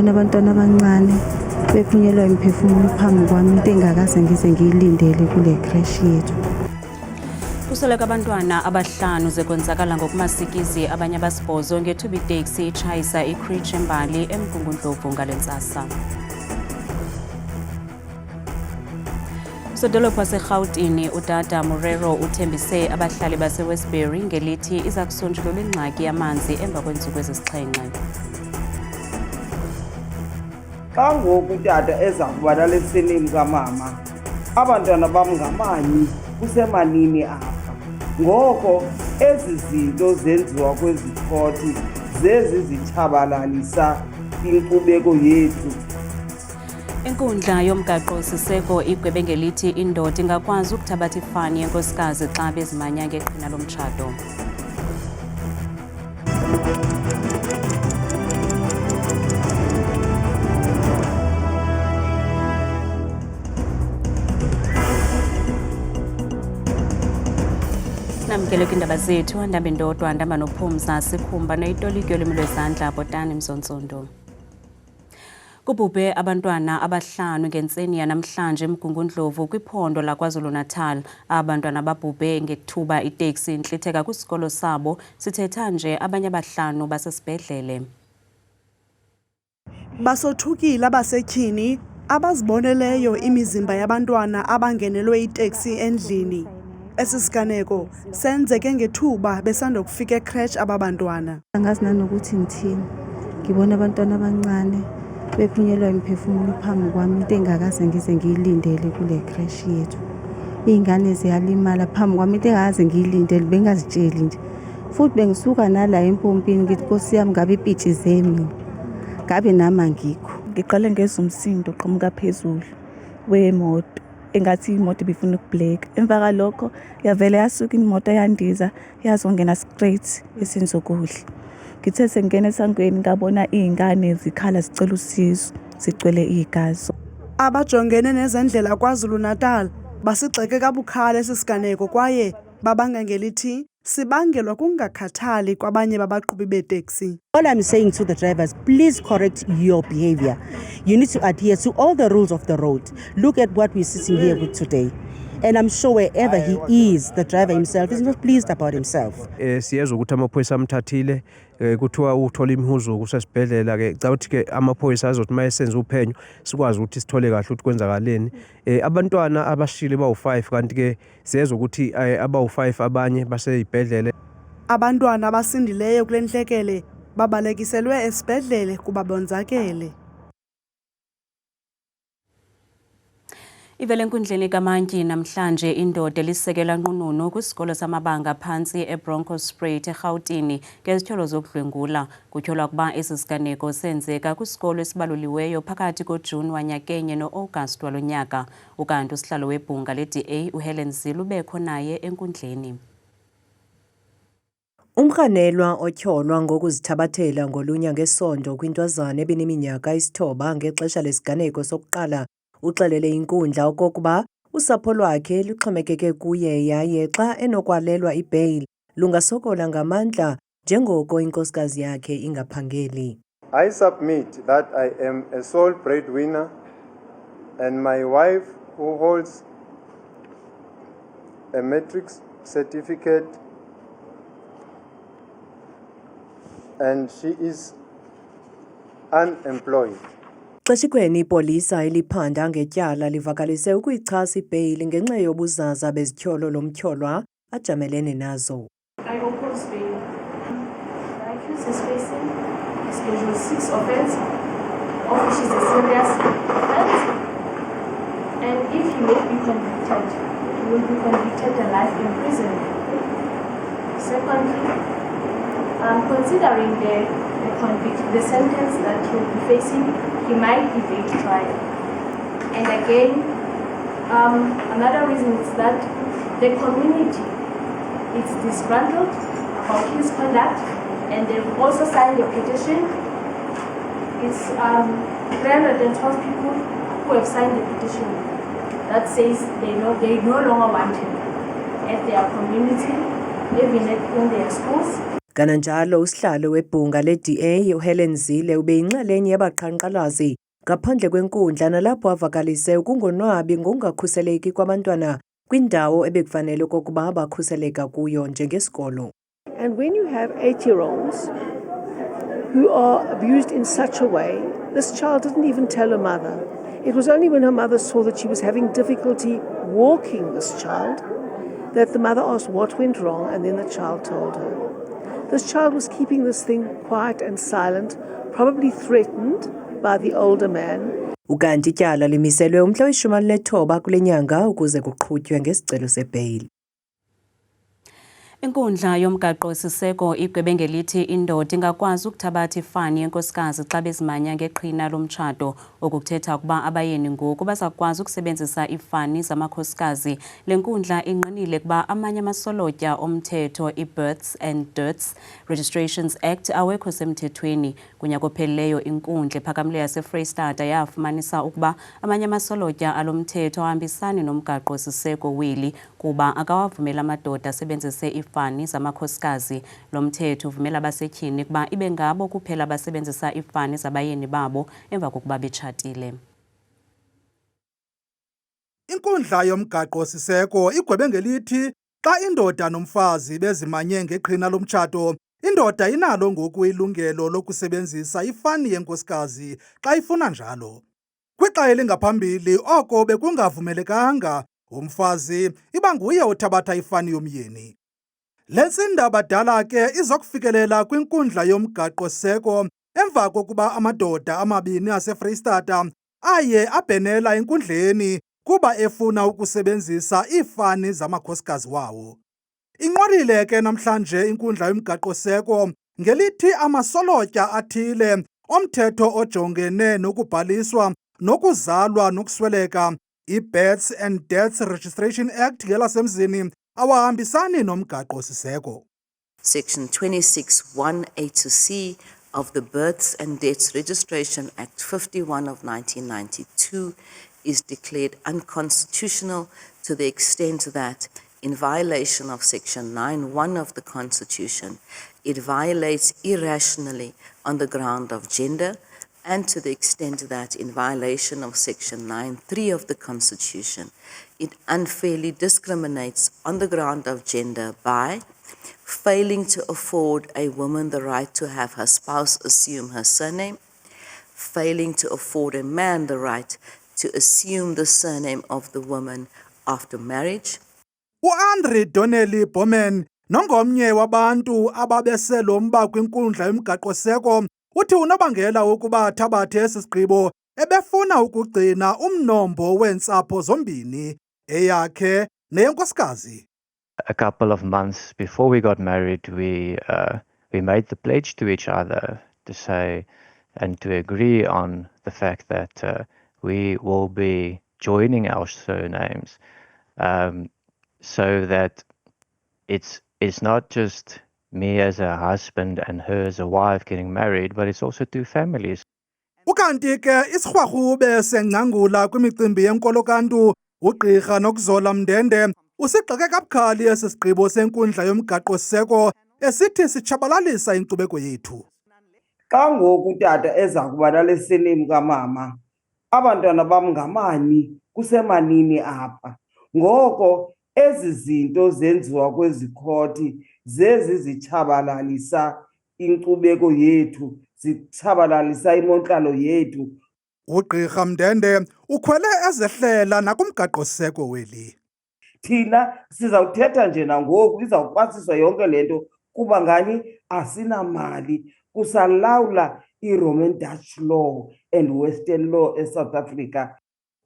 ngibona abantwana abancane bephunyelwa imiphefumulo phambi kwami, into engakaze ngize ngiyilindele kule crash yethu. Kusoleka abantwana abahlanu zekwenzakala ngokumasikizi abanye abasibhozo ngethuba iteksi itshayisa iCreech eMbali eMgungundlovu ngale ntsasa. Sodolophu waseRhawutini uTata Morero uthembise abahlali baseWestbury ngelithi iza kusonjulula ingxaki yamanzi emva kweentsuku ezisixhenxe. Xa ngoku utata eza kuba nale seneni kamama, abantwana bam ngamanyi kusemanini apha. Ngoko ezi zinto zenziwa kwezi khoti zezi zitshabalalisa inkcubeko yethu. Inkundla yomgaqo-siseko igwebe ngelithi indoda ingakwazi ukuthabatha ifani yenkosikazi xa bezimanya ngeqhina lomtshato. Namkele kwindaba zethu andambe ndodwa ndamba nophumza sikhumba neyitoliki yolwimi lwezandla Botani Mzontsondo. Kubhubhe abantwana abahlanu ngentseni yanamhlanje eMgungundlovu kwiphondo laKwaZulu-Natal. Abantwana babhubhe ngethuba iteksi intlitheka kwisikolo sabo. Sithetha nje abanye abahlanu basesibhedlele. Basothukile abasetyhini abaziboneleyo imizimba yabantwana abangenelwe iteksi endlini. Esi siganeko senzeke ngethuba besanda kufika ecrash aba bantwana. Angazi nanokuthi ngithini, ngibona abantwana abancane bephunyelwa imiphefumulo phambi kwami, into engakaze ngize ngiyilindele kule crash yethu. Iy'ngane ziyalimala phambi kwami, into engakaze ngiyilindele, bengazitsheli nje. Futhi bengisuka nala empompini ngithi Nkosi yami ngabe ipitshi zemi, ngabe nami angikho. Ngiqale ngezwa umsindo oqhamuka phezulu wemoto engathi imoto ibifuna ukubhleka. Emva kalokho yavele yasuka imoto yandiza yazongena straight esenzokudla. Ngithe sengena esangweni ngabona iy'ngane zikhala zicela usizo, zigcwele igazi. Abajongene nezendlela KwaZulu-Natal basigxeke kabukhali esi siganeko kwaye babanga ngelithi sibangelwa kungakhathali kwabanye babaqhubi beeteksi. All I'm saying to the drivers, please correct your behavior. You need to adhere to all the rules of the road. Look at what we're sitting here with today. And I'm sure wherever he is, the driver himself is not pleased about himself. Siyezwa ukuthi amaphoyisa amthathile kuthiwa uthola imihuzo kusesibhedlela ke cakuthi ke amaphoyisa azothi mayesenza uphenyo sikwazi ukuthi sithole kahle ukuthi kwenzakaleni. Abantwana abashile bawu5 kanti ke siyezwa ukuthi abawu5 abanye baseyibhedlele. Abantwana abasindileyo kule ntlekele babalekiselwe esibhedlele kuba bonzakele. Ivele enkundleni kaMantyi namhlanje indoda elisekela nqununu kwisikolo samabanga phantsi eBronkhorstspruit eRhawutini ngezithyolo zokudlwengula. Kutyholwa ukuba esi siganeko senzeka kwisikolo esibaluliweyo phakathi koJuni wanyakenye noAugust walo nyaka. Ukanti usihlalo webhunga leDA uHelen Zille ubekho naye enkundleni. Umrhanelwa otyholwa ngokuzithabathela ngolunya ngesondo kwintwazana ebeneminyaka 9 ngexesha lesiganeko sokuqala uxelele inkundla okokuba usapho lwakhe luxhomekeke kuye yaye xa enokwalelwa ibail lungasokola ngamandla njengoko inkosikazi yakhe ingaphangeli. I submit that I am a sole breadwinner and my wife who holds a matric certificate and she is unemployed. Xeshikweni ipolisa eliphanda ngetyala livakalise ukuyichasa ibail ngenxa yobuzaza bezithyolo lomtyholwa ajamelene nazo. I oppose bail. The accused is facing a Schedule 6 offense, of which is a serious offense, and if he may be convicted, he will be convicted to life in prison. Secondly, considering the sentence that he will be facing, he might be bail trial. And again, another reason is that the community is disgruntled about his conduct, and they've also signed a petition. It's 312 people who have signed the petition that says they no longer want him at their community, even in their schools. Kananjalo usihlalo webhunga le-DA uHelen Zille ubeyinxalenye yabaqhankqalazi ngaphandle kwenkundla nalapho avakalise ukungonwabi ngokungakhuseleki kwabantwana kwindawo ebekufanele okokuba bakhuseleka kuyo njengesikolo. And when you have 8-year-olds who are abused in such a way, this child didn't even tell her mother. It was only when her mother saw that she was having difficulty walking this child that the mother asked what went wrong, and then the child told her. This child was keeping this thing quiet and silent, probably threatened by the older man. Ukanti ityala limiselwe umhla we-19 kule nyanga ukuze kuqhutywe ngesicelo sebheyili. Inkundla yomgaqo-siseko igwebe ngelithi indoda ingakwazi ukuthabatha ifani yenkosikazi xa bezimanya ngeqhina lomtshato, okuthetha ukuba abayeni ngoku bazakwazi ukusebenzisa ifani zamakhosikazi. Le nkundla inqinile ukuba amanye amasolotya omthetho i-Births and Deaths Registrations Act awekho semthethweni. Kunyaka ophelileyo inkundla ephakamileyo yaseFreystata yafumanisa ukuba amanye amasolotya alomthetho ahambisani nomgaqo-siseko weli kuba akawavumela amadoda asebenzise ifani zamakhosikazi. Lo mthetho uvumela abasetyhini ukuba ibe ngabo kuphela abasebenzisa ifani zabayeni babo emva kokuba betshatile. Inkundla yomgaqo-siseko igwebe ngelithi xa indoda nomfazi bezimanye ngeqhina lomtshato, indoda inalo ngoku ilungelo lokusebenzisa ifani yenkosikazi xa ifuna njalo. Kwixa elingaphambili oko bekungavumelekanga, umfazi iba nguye othabatha ifani yomyeni. Le ntsindabadala ke izokufikelela kwinkundla yomgaqo-siseko emva kokuba amadoda amabini aseFreystata aye abhenela enkundleni kuba efuna ukusebenzisa iifani zamakhosikazi wawo. Inqwarile ke namhlanje inkundla yomgaqo-siseko ngelithi amasolotya athile omthetho ojongene nokubhaliswa nokuzalwa nokusweleka, i-Births and Deaths Registration Act ngelasemzini, awahambisani nomgaqo-siseko. Section 26(1)(a) to C of the Births and Deaths Registration Act 51 of 1992 is declared unconstitutional to the extent that, in violation of Section 9(1) of the Constitution, it violates irrationally on the ground of gender, and to the extent that, in violation of Section 9(3) of the Constitution, it unfairly discriminates on the ground of gender by failing to afford a woman the right to have her spouse assume her surname, failing to afford a man the right to assume the surname of the woman after marriage. U-Andre Donnelly Bowman nongomnye wabantu ababeselomba kwinkundla yomgaqo-siseko uthi unobangela wokuba athabathe esi sigqibo ebefuna ukugcina umnombo weentsapho zombini, eyakhe neyenkosikazi. A couple of months before we got married, we made the pledge to each other to say and to agree on the fact that we will be joining our surnames, so that it's not just me as a husband and her as a wife getting married, but it's also two families. Ukanti ke isirhwarhube sengcangula kwimicimbi yenkolo kantu, ugqirha Nokuzola Mndende usigxeke kabukhali esi sigqibo senkundla yomgaqo-siseko esithi sitshabalalisa inkcubeko yethu. Xa ngoku utata eza kuba nale surname kamama, abantwana bam ngamani kusemanini apha. Ngoko ezi zinto zenziwa kwezi khoti zezi zitshabalalisa inkcubeko yethu, zitshabalalisa imontlalo yethu. Ugqirha Mndende ukhwele ezehlela nakumgaqo-siseko weli. Thina sizawuthetha nje nangoku izawupasiswa yonke le nto kuba ngani asinamali, kusalawula i-Roman Dutch law and Western law eSouth Africa.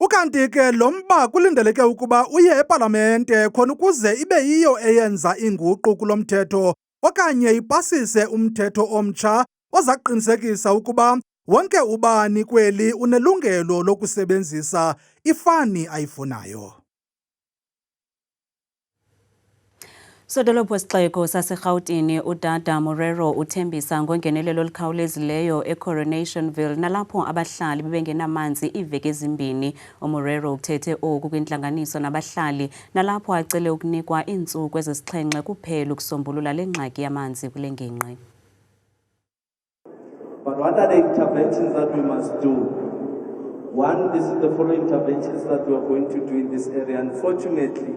Ukanti ke lo mba kulindeleke ukuba uye epalamente khona ukuze ibe yiyo eyenza inguqu kulo mthetho okanye ipasise umthetho omtsha oza kuqinisekisa ukuba wonke ubani kweli unelungelo lokusebenzisa ifani ayifunayo. Sodolophu sixeko saseRhawutini uDada Morero uthembisa ngongenelelo olukhawulezileyo eCoronationville nalapho abahlali bebengenamanzi iiveki ezimbini. uMorero uthethe oku kwintlanganiso nabahlali nalapho acele ukunikwa iintsuku ezisixhenxe kuphela ukusombulula le ngxaki yamanzi kule ngingqi. But what are the interventions that we must do? One, this is the following interventions that we are going to do in this area. Unfortunately,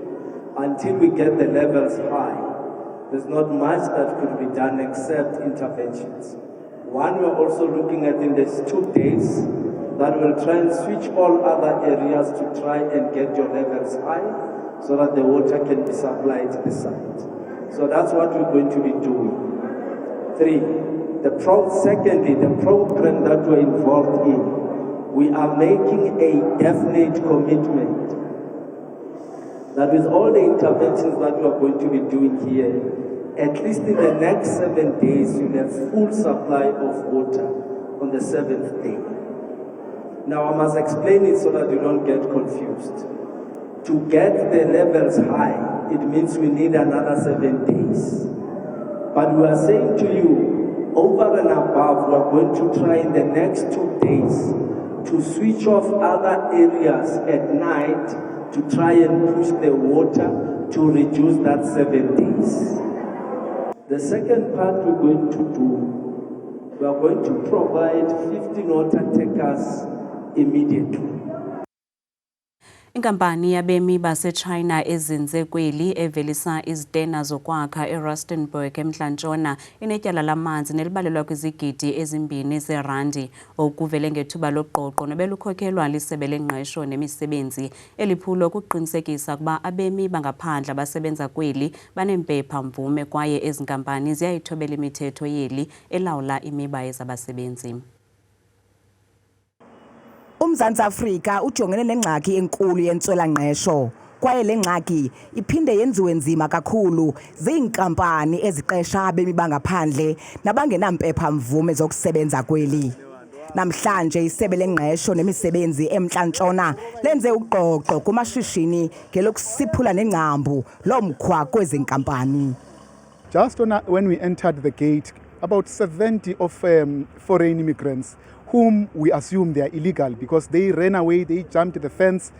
until we get the levels high, there's not much that could be done except interventions. One, we're also looking at in these 2 days that we'll try and switch all other areas to try and get your levels high so that the water can be supplied to the site. So that's what we're going to be doing. 3, secondly, the program that we're involved in, we are making a definite commitment that with all the interventions that we are going to be doing here, at least in the next 7 days, you'll have full supply of water on the 7th day. Now, I must explain it so that you don't get confused. To get the levels high, it means we need another 7 days. But we are saying to you, over and above, we are going to try in the next 2 days to switch off other areas at night to try and push the water to reduce that 7 days. The second part we're going to do, we are going to provide 15 water takers immediately. Inkampani yabemi baseChina ezinze kweli evelisa izitena zokwakha eRustenburg eMntla-Ntshona inetyala lamanzi nelibalelwa kwizigidi ezimbini zeerandi okuvele ngethuba loqoqo nobelukhokelwa lisebe lengqesho nemisebenzi. Eliphulo kuqinisekisa ukuba abemi bangaphandle abasebenza kweli baneempepha-mvume kwaye ezi nkampani ziyayithobela imithetho yeli elawula imiba yezabasebenzi. UMzantsi Afrika ujongene nengxaki enkulu yentswela-ngqesho kwaye le ngxaki iphinde yenziwe nzima kakhulu ziinkampani eziqesha abemi bangaphandle nabangenampepha-mvume zokusebenza kweli. Namhlanje isebe lengqesho nemisebenzi eMntla-Ntshona lenze uqoqo kumashishini ngelokusiphula nengcambu lomkhwa kwezi nkampani. Just when we entered the gate, about 70 of foreign immigrants whom we assume they are illegal because they ran away, they jumped the fence,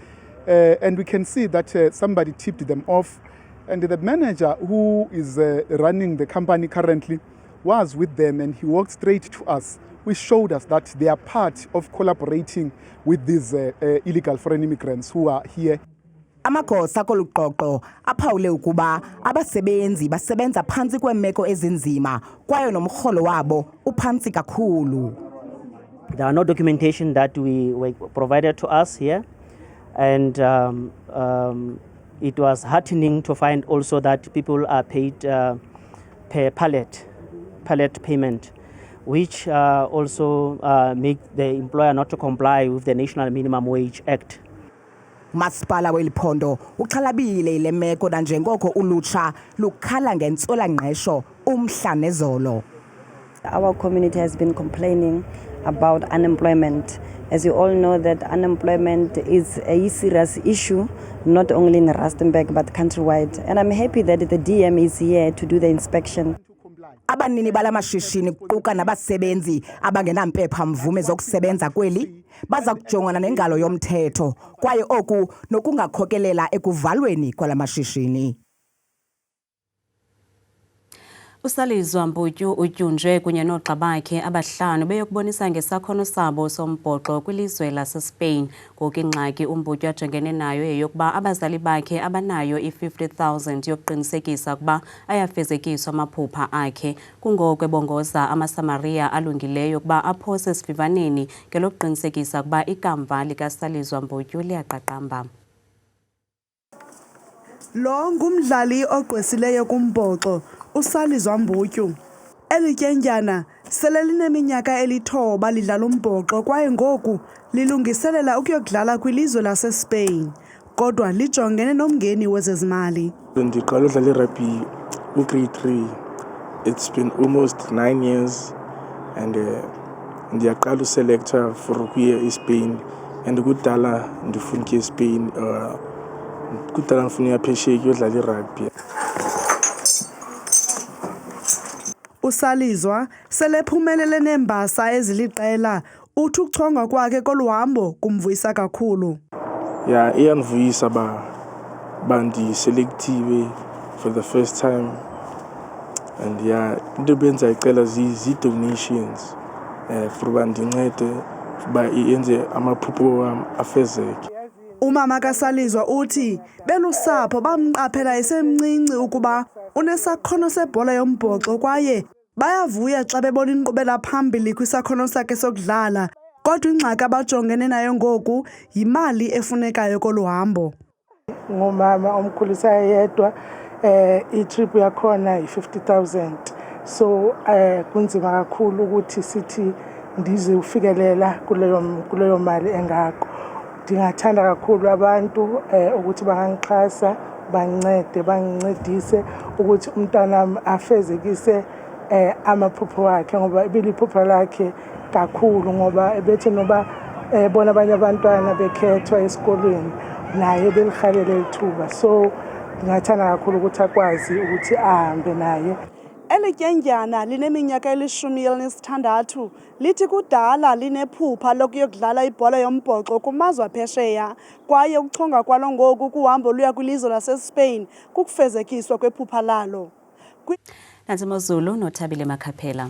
and we can see that somebody tipped them off. And the manager who is running the company currently was with them, and he walked straight to us, which showed us that they are part of collaborating with these illegal foreign immigrants who are here. Amagosa koluqoqo aphawule ukuba abasebenzi basebenza phantsi kweemeko ezinzima kwaye nomrholo wabo uphantsi kakhulu. There are no documentation that were provided to us here, and it was heartening to find also that people are paid per pallet payment, which also make the employer not to comply with the National Minimum Wage Act. Masipala weliphondo uxhalabile ile meko nanjengoko ulutsha lukhala ngentswela-ngqesho umhla nezolo. Our community has been complaining about unemployment. As you all know, that unemployment is a serious issue, not only in Rustenburg but countrywide. And I'm happy that the DM is here to do the inspection. Abanini bala mashishini kuquka nabasebenzi abangenampepha-mvume zokusebenza kweli baza kujongana nengalo yomthetho kwaye oku nokungakhokelela ekuvalweni kwala mashishini. Usalizwa Mbutyu utyunjwe kunye noogxa bakhe abahlanu beyokubonisa ngesakhono sabo sombhoxo kwilizwe laseSpain. Ngoku ingxaki uMbutyu ajongene nayo yeyokuba abazali bakhe abanayo i-50,000 yokuqinisekisa ukuba ayafezekiswa amaphupha akhe. Kungoko ebongoza amaSamaria alungileyo ukuba aphose esivivaneni ngelokuqinisekisa ukuba ikamva likaSalizwa Mbutyu liyaqaqamba. Lo ngumdlali ogqwesileyo kumbhoxo uSalizwa Mbutyu. Eli tyendyana sele lineminyaka elithoba lidlala umbhoxo kwaye ngoku lilungiselela ukuyokudlala kwilizwe laseSpain, kodwa lijongene nomngeni wezezimali. Ndiqala udlala irugby grade 3. It's been almost 9 years, and ndiyaqala uselector for ukuya eSpain, and kudala ndifuna ukuya eSpain. Kudala ndifuna uya phesheya ukuyodlala irugby. Usalizwa selephumelele neembasa eziliqela uthi ukuchongwa kwakhe koluhambo kumvuyisa kakhulu. Yeah, iyangivuyisa bandiselektive for the first time. And yeah, into benza icela zi-donations for bandincede ba iyenze amaphupho wami afezeke. Umama kaSalizwa uthi belusapho bamqaphela esemncinci ukuba unesakhono sebhola yombhoxo kwaye bayavuya xa bebona inkqubela phambili kwisakhono sakhe sokudlala. Kodwa ingxaki abajongene nayo ngoku yimali efunekayo koluhambo. Ngumama omkhulisayo yedwa, i-trip yakhona yi-50,000. So kunzima kakhulu ukuthi sithi ndize ufikelela kuleyo mali engako. Ndingathanda kakhulu abantu ukuthi bangangixhasa, bangincedise ukuthi umntanami afezekise amaphupho wakhe, ngoba ibiliphupho lakhe kakhulu, ngoba ebethe noba bona abanye abantwana bekhethwa esikolweni naye belihalele ithuba. So ndingathanda kakhulu ukuthi akwazi ukuthi ahambe naye. Elityendyana lineminyaka 16 lithi kudala linephupha lokuyokudlala ibhola yombhoxo kumazwe aphesheya kwaye ukuchonga kwalo ngoku kuhambo luya kwilizwe laseSpain kukufezekiswa kwephupha lalo. Nansi Mozulu noThabile Makhaphela.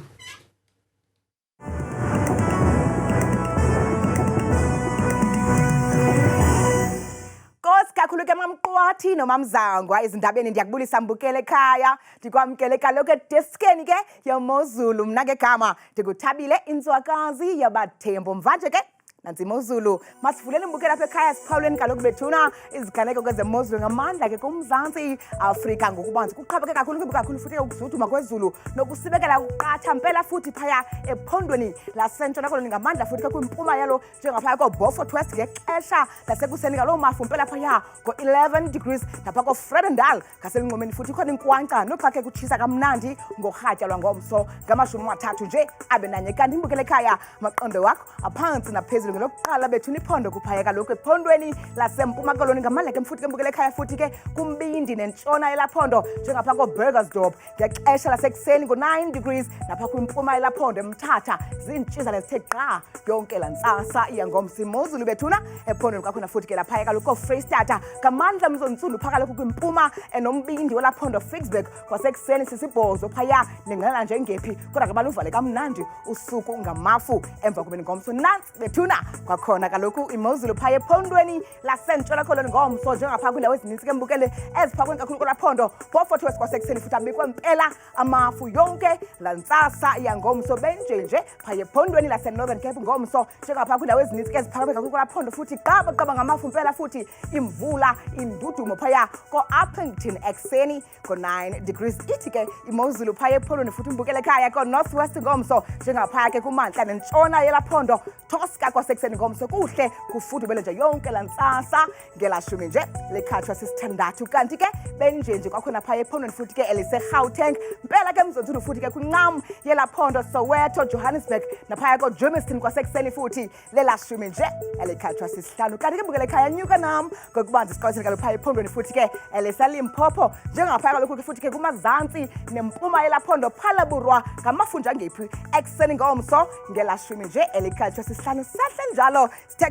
Kakhulu ke mamqwathi nomamzangwa izindabeni ndiyakubulisa mbukele ekhaya ndikwamkele kaloku ediskeni ke yoMozulu mna ngegama ndikuThabile inzwakazi yabathembu mvanje ke nansi Mozulu masivulele mbukela apha ekhaya siphawuleni kaloku bethuna iziganeko kwezemozulu ngamandla ke kuMzantsi Afrika ngokubanzi kuqhapheke kakhulu futhi ukuzuthuma kwezulu nokusibekela ukuqatha mpela futhi phaya ephondweni lasentshona koloni ngamandla futhi kwimpuma yalo njengaphaya koBeaufort West ngexesha lasekuseni kaloo mafu mpela phaya ngo-11 degrees napha koVredendal ngaselunqomeni futhi khona inkwankca noxa ke kutshisa kamnandi ngorhatya lwangomso ngama-30 nje abe nanye kanti imbukele ekhaya amaqondo wakho aphantsi naphezulu lokuqala bethuna iphondo kuphaya kaloku ephondweni lasempuma koloni ngamandla ke mfuthi ke mbukele ekhaya futhi ke kumbindi nentshona yelaphondo njengapha koBurgersdorp ngexesha lasekuseni ngo-9 degrees napha kwimpuma yelaphondo eMthatha ziintshiza nezithe gqa yonke lantsasa iyangomso imozulu bethuna ephondweni kwakhona futhi ke laphaya kaloku koFreystata ngamandla mzontsundu phaa kaloku kwimpuma enombindi welaphondo Ficksburg kwasekuseni sisibhozo phaya ningalala njengephi kodwa kabaluvale kamnandi usuku ngamafu emva kubeni ngomso nantsi bethuna kwakhona kaloku imozulu phaya ephondweni lasentshona koloni ngomso njengapha kwiindawo ezininzi ke mbukele eziphakweni kakhulu kolaphondo Beaufort West kwasekuseni futhi abikwe mpela amafu yonke lantsasa iyangomso benjenje phaya ephondweni laseNorthern Cape ngomso njengapha kwiindawo ezininzi ke eziphakame kakhulu kolaphondo futhi qaba ngamafu mpela futhi imvula indudumo phaya ko-Uppington ekuseni ngo-9 degrees ithi ke imozulu phaya ephondweni futhi imbukele ekhaya ko-Northwest ngomso njengaphaya ke kumantla nentshona yelaphondo Tosca kwasekuseni ngomso kuhle kufudumele nje yonke lantsasa ngelashumi nje likhathwa sisithandathu kanti ke benjenje kwakhona phaya ephondweni futhi ke eliseGauteng mpela ke mzontsundu futhi ke kwincam yelaphondo Soweto Johannesburg naphaya koJermiston kwasekuseni futhi lelashumi nje elikhathwa sisihlanu kanti ke mbukele ekhaya nyuka nam ngokubanzi siqaliseni kaloku phaya ephondweni futhi ke eliseLimpopo njengaphaya kaloku futhi ke kumazantsi nempuma yelaphondo Phalaburwa ngamafunja ngephi ekuseni ngomso ngelashumi nje elikhathwa sisihlanu sahle njalo sithe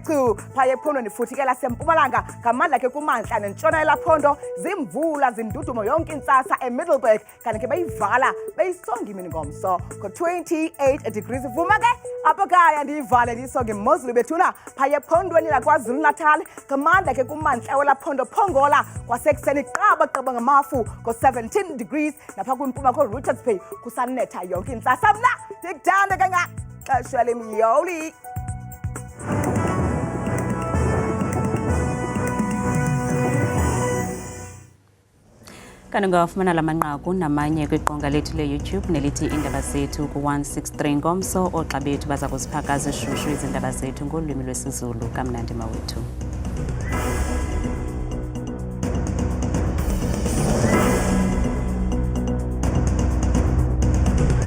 phaya ephondweni futhi ke lasempumalanga ngamandla ke kumantla nentshona yelaphondo zimvula zindudumo yonke intsasa eMiddleburg kanti ke beyivala beyisonga imini ngomso ngo-28 degrees vuma ke apho kaya ndiyivale ndiyisonge imozulu bethuna phaya ephondweni laKwaZulu Natal ngamandla ke kumantla welaphondo Phongola kwasekuseni qaba ngamafu ngo-17 degrees napha kwimpuma koRichards Bay kusanetha yonke intsasa mna ndikuthanda xesha lemiyoli. Kanti ungawafumana la manqaku namanye kwiqonga lethu le-YouTube nelithi Indaba Zethu ku-163 ngomso oogxa bethu baza kuziphaka zishushu izindaba zethu ngolwimi lwesiZulu kamnandi mawethu.